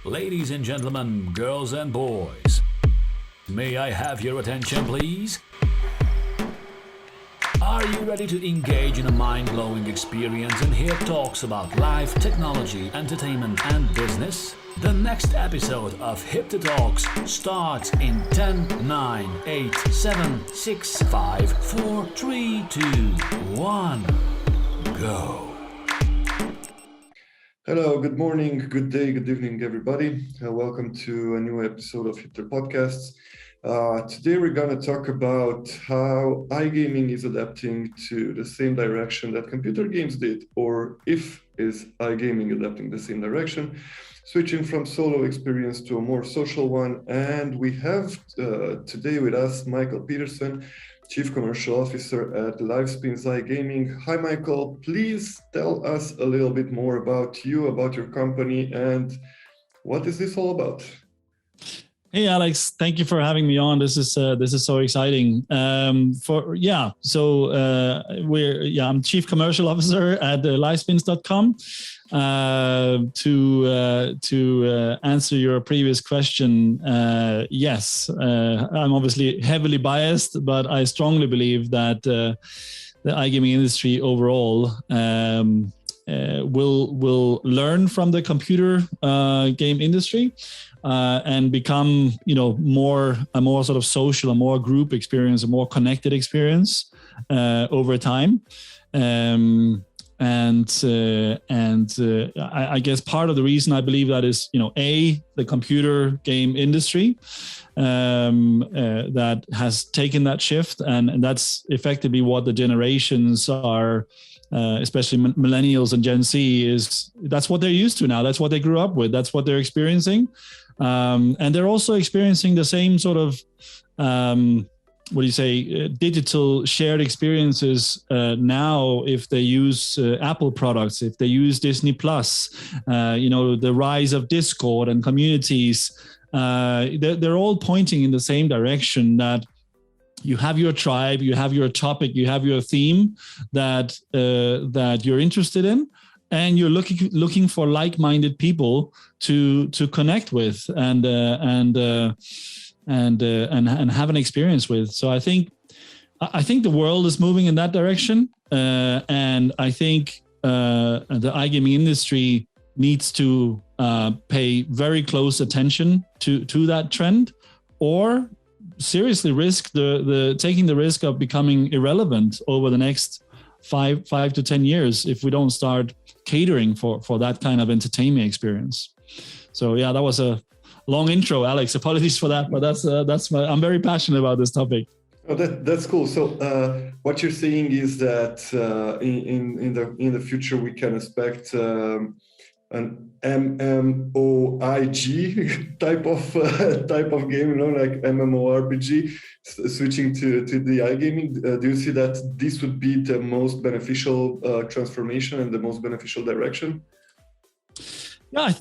Ladies and gentlemen, girls and boys, may I have your attention, please? Are you ready to engage in a mind-blowing experience and hear talks about life, technology, entertainment, and business? The next episode of HIPTHER Talks starts in 10, 9, 8, 7, 6, 5, 4, 3, 2, 1, go. Hello, good morning, good day, good evening, everybody. Welcome to a new episode of HIPTHER Podcasts. Today we're going to talk about how iGaming is adapting to the same direction that computer games did, or if is iGaming adapting the same direction, switching from solo experience to a more social one. And we have today with us Michael Pedersen, Chief Commercial Officer at Lifespins iGaming. Hi, Michael. Please tell us a little bit more about you, about your company, and what is this all about? Hey, Alex. Thank you for having me on. This is so exciting. I'm Chief Commercial Officer at Livespins.com. To answer your previous question, yes, I'm obviously heavily biased, but I strongly believe that the iGaming industry overall will learn from the computer game industry and become, a more sort of social, a more group experience, a more connected experience over time. I guess part of the reason I believe that is, the computer game industry that has taken that shift, and that's effectively what the generations are, especially millennials and Gen Z, that's what they're used to now. That's what they grew up with. That's what they're experiencing. And they're also experiencing the same sort of, digital shared experiences now if they use Apple products, if they use Disney Plus, the rise of Discord and communities, they're all pointing in the same direction, that you have your tribe, you have your topic, you have your theme that you're interested in, and you're looking for like-minded people to connect with and have an experience with. So I think the world is moving in that direction, and I think the iGaming industry needs to pay very close attention to that trend, or seriously risk taking the risk of becoming irrelevant over the next 5 to 10 years if we don't start catering for that kind of entertainment experience. So yeah, that was a long intro, Alex. Apologies for that, but I'm very passionate about this topic. Oh, that's cool. So what you're saying is that in the future we can expect an MMOIG type of game, like MMORPG, switching to the iGaming. Do you see that this would be the most beneficial transformation and the most beneficial direction? Yeah,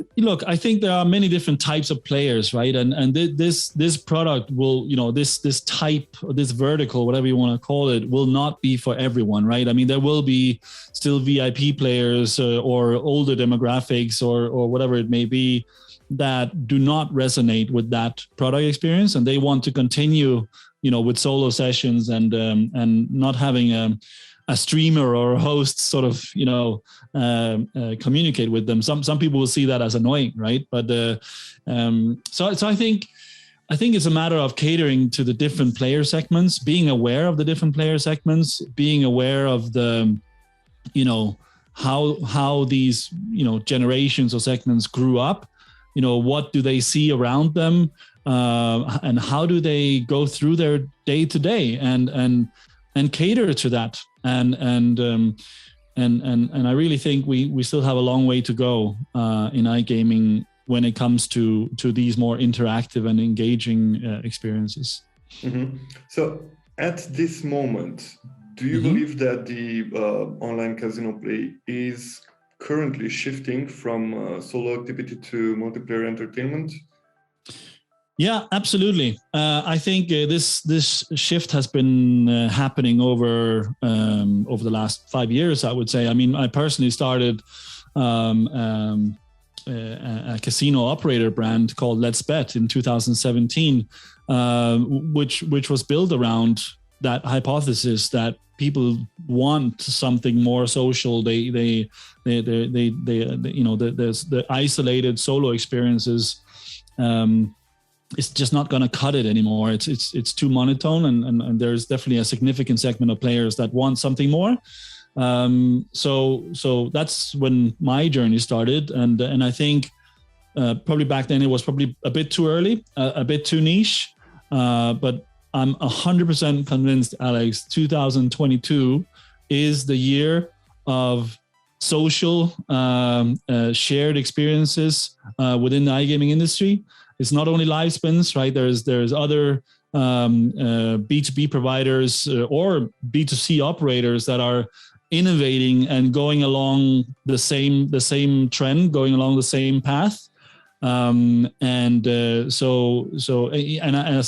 I think there are many different types of players, right? And this product will, this type, this vertical, whatever you want to call it, will not be for everyone, right? I mean, there will be still VIP players or older demographics or whatever it may be that do not resonate with that product experience, and they want to continue, with solo sessions and not having a streamer or a host sort of, communicate with them. Some people will see that as annoying, right? But so I think it's a matter of catering to the different player segments, being aware of the different player segments, being aware of the, how these, generations or segments grew up. What do they see around them, and how do they go through their day to day and cater to that. And I really think we still have a long way to go in iGaming when it comes to these more interactive and engaging experiences. Mm-hmm. So at this moment, do you believe that the online casino play is currently shifting from solo activity to multiplayer entertainment? Yeah, absolutely. I think this shift has been happening over the last 5 years, I would say. I mean, I personally started a casino operator brand called Let's Bet in 2017, which was built around that hypothesis that people want something more social. They you know, there's the isolated solo experiences. It's just not going to cut it anymore. It's too monotone, and there's definitely a significant segment of players that want something more. So that's when my journey started, and I think probably back then it was probably a bit too early, a bit too niche, but I'm 100% convinced, Alex, 2022 is the year of social shared experiences within the iGaming industry. It's not only Lifespins, right? There's other B2B providers or B2C operators that are innovating and going along the same trend, going along the same path. And as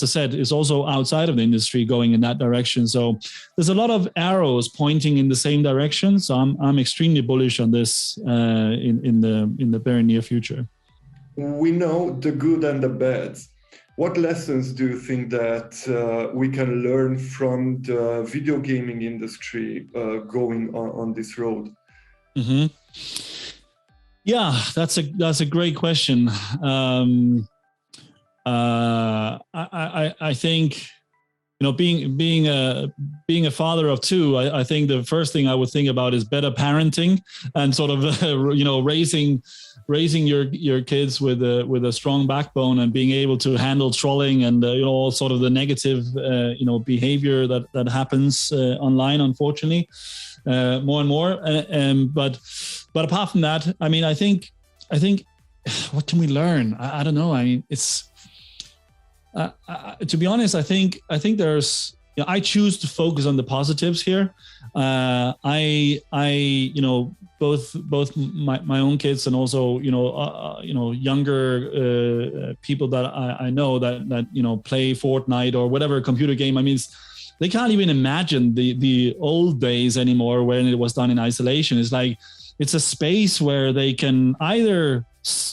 I said, it's also outside of the industry going in that direction. So there's a lot of arrows pointing in the same direction. So I'm extremely bullish on this in the very near future. We know the good and the bad. What lessons do you think that we can learn from the video gaming industry going on this road? Mm-hmm. Yeah, that's a great question. I think, you know, being a father of two, I think the first thing I would think about is better parenting and sort of you know, raising your kids with a strong backbone and being able to handle trolling and you know, all sort of the negative you know, behavior that happens online, unfortunately, more and more. But apart from that, I mean, I think what can we learn? I don't know. I mean, it's to be honest, I think there's, you know, I choose to focus on the positives here. I you know, both my own kids and also you know younger people that I know that you know, play Fortnite or whatever computer game. I mean, they can't even imagine the old days anymore when it was done in isolation. It's like, it's a space where they can either,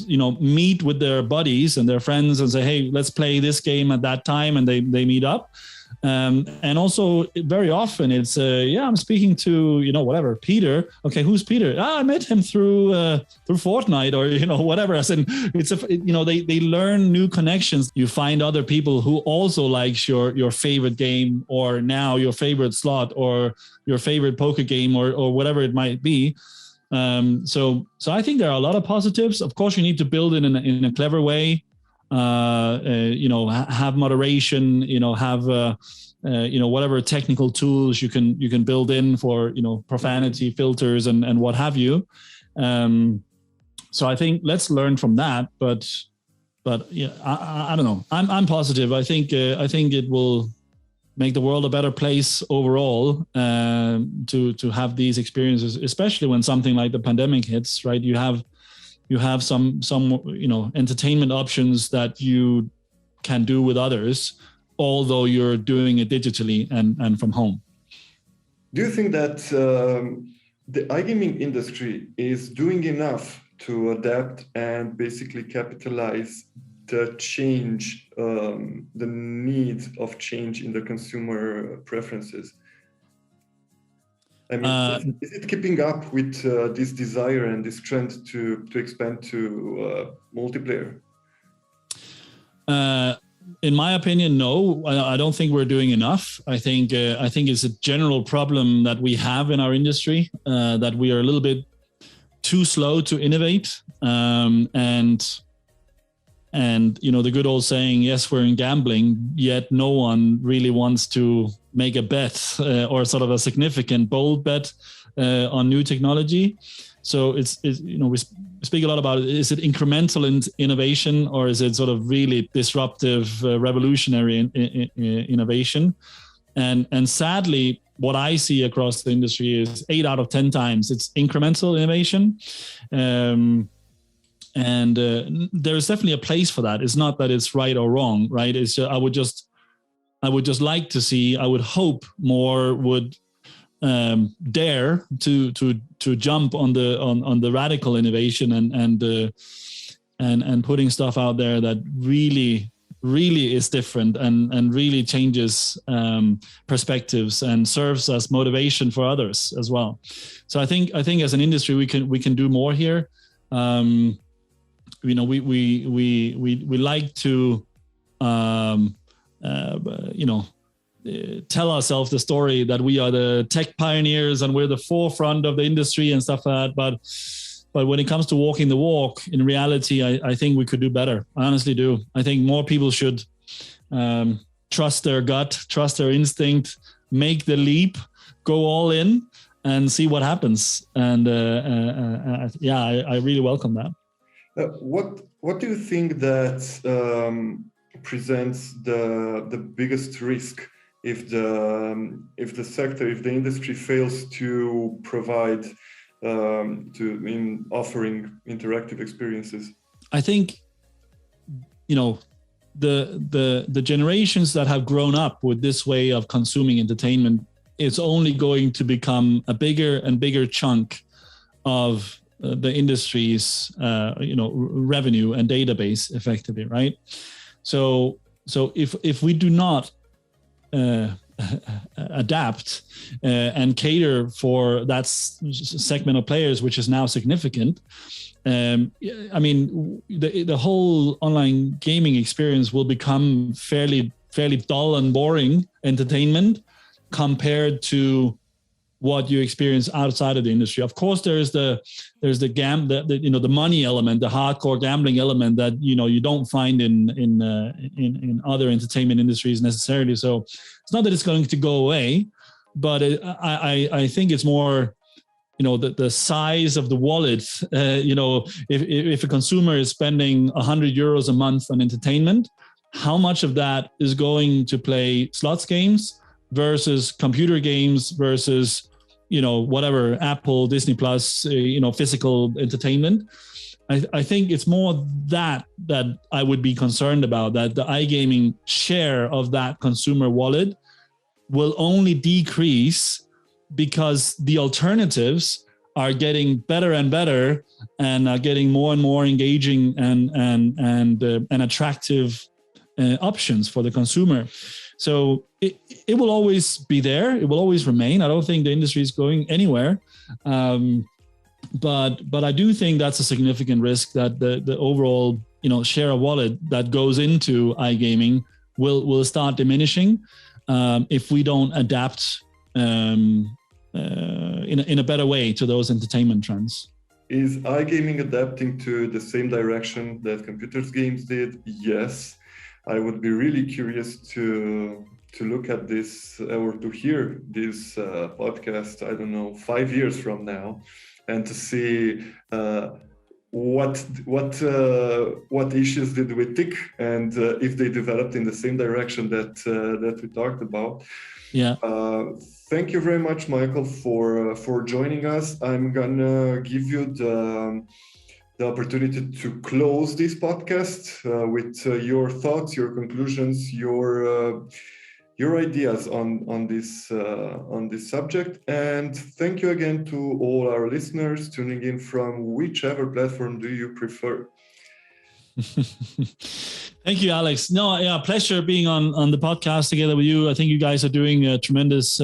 you know, meet with their buddies and their friends and say, hey, let's play this game at that time, and they meet up. And also very often it's I'm speaking to, you know, whatever, Peter. Okay, who's Peter? I met him through Fortnite, or you know, whatever. I said, you know, they learn new connections. You find other people who also likes your favorite game, or now your favorite slot, or your favorite poker game, or whatever it might be. So I think there are a lot of positives. Of course, you need to build it in a clever way. You know, have moderation. You know, have you know, whatever technical tools you can build in for, you know, profanity filters and what have you. So I think let's learn from that. But yeah, I don't know. I'm positive. I think it will make the world a better place overall, to have these experiences, especially when something like the pandemic hits, right? You have some you know, entertainment options that you can do with others, although you're doing it digitally and from home. Do you think that the iGaming industry is doing enough to adapt and basically capitalize the change, the need of change in the consumer preferences? I mean, is it keeping up with this desire and this trend to expand to multiplayer? In my opinion, no. I don't think we're doing enough. I think it's a general problem that we have in our industry, that we are a little bit too slow to innovate, and you know, the good old saying, yes, we're in gambling, yet no one really wants to make a bet or sort of a significant bold bet on new technology. So it's you know, we speak a lot about, is it incremental innovation, or is it sort of really disruptive, revolutionary innovation? And sadly, what I see across the industry is 8 out of 10 times it's incremental innovation. And there's definitely a place for that. It's not that it's right or wrong, right? It's just, I would just like to see, I would hope more would dare to jump on the radical innovation and and putting stuff out there that really is different and really changes perspectives and serves as motivation for others as well. So I think as an industry we can do more here. We like to tell ourselves the story that we are the tech pioneers and we're the forefront of the industry and stuff like that. But when it comes to walking the walk, in reality, I think we could do better. I honestly do. I think more people should trust their gut, trust their instinct, make the leap, go all in, and see what happens. And I really welcome that. What do you think that presents the biggest risk if the sector, if the industry fails to provide in offering interactive experiences? I think, the generations that have grown up with this way of consuming entertainment, it's only going to become a bigger and bigger chunk of the industry's, revenue and database effectively, right? So if we do not adapt and cater for that segment of players, which is now significant, the whole online gaming experience will become fairly dull and boring entertainment compared to what you experience outside of the industry. Of course, there's the money element, the hardcore gambling element that you don't find in other entertainment industries necessarily. So it's not that it's going to go away, but I think it's more the size of the wallet. If a consumer is spending 100 euros a month on entertainment, how much of that is going to play slots games versus computer games versus whatever, Apple, Disney Plus, physical entertainment. I think it's more that I would be concerned about, that the iGaming share of that consumer wallet will only decrease because the alternatives are getting better and better and are getting more and more engaging and attractive options for the consumer. So it will always be there. It will always remain. I don't think the industry is going anywhere. But I do think that's a significant risk, that the overall share of wallet that goes into iGaming will start diminishing if we don't adapt in a better way to those entertainment trends. Is iGaming adapting to the same direction that computers games did? Yes. I would be really curious to look at this or to hear this podcast, I don't know, 5 years from now, and to see what issues did we tick, and if they developed in the same direction that we talked about. Yeah. Thank you very much, Michael, for joining us. I'm gonna give you the opportunity to close this podcast with your thoughts, your conclusions, your ideas on this subject. And thank you again to all our listeners tuning in from whichever platform do you prefer. Thank you, Alex. No, yeah, pleasure being on the podcast together with you. I think you guys are doing tremendous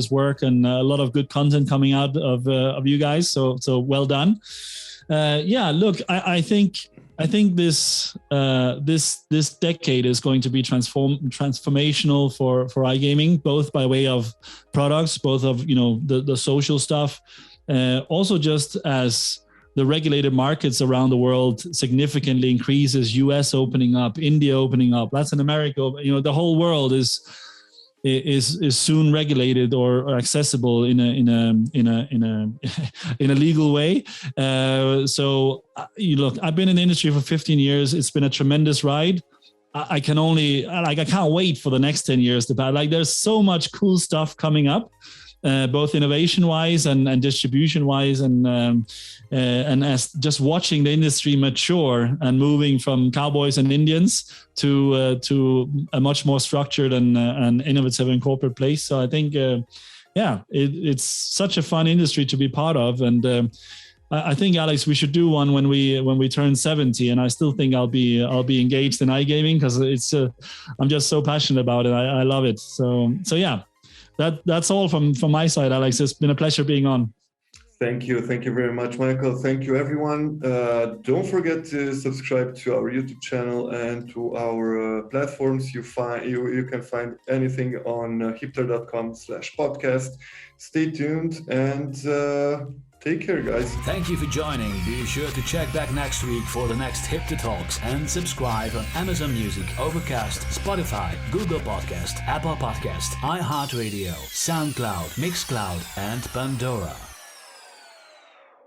work and a lot of good content coming out of you guys. So well done. Look, I think this decade is going to be transformational for iGaming, both by way of products, both of the social stuff, also just as the regulated markets around the world significantly increases, US opening up, India opening up, Latin America, the whole world is soon regulated or accessible in a legal way. So look, I've been in the industry for 15 years. It's been a tremendous ride. I can't wait for the next 10 years to pass. There's so much cool stuff coming up, both innovation wise and distribution wise, and as just watching the industry mature and moving from cowboys and Indians to a much more structured and innovative and corporate place. So I think, it's such a fun industry to be part of. And I think, Alex, we should do one when we turn 70, and I still think I'll be engaged in iGaming because I'm just so passionate about it. I love it. So yeah, that's all from my side, Alex. It's been a pleasure being on. Thank you very much, Michael. Thank you, everyone. Don't forget to subscribe to our YouTube channel and to our platforms. You can find anything on HIPTHER.com/podcast. Stay tuned and take care, guys. Thank you for joining. Be sure to check back next week for the next HIPTHER Talks and subscribe on Amazon Music, Overcast, Spotify, Google Podcast, Apple Podcast, iHeartRadio, SoundCloud, Mixcloud, and Pandora.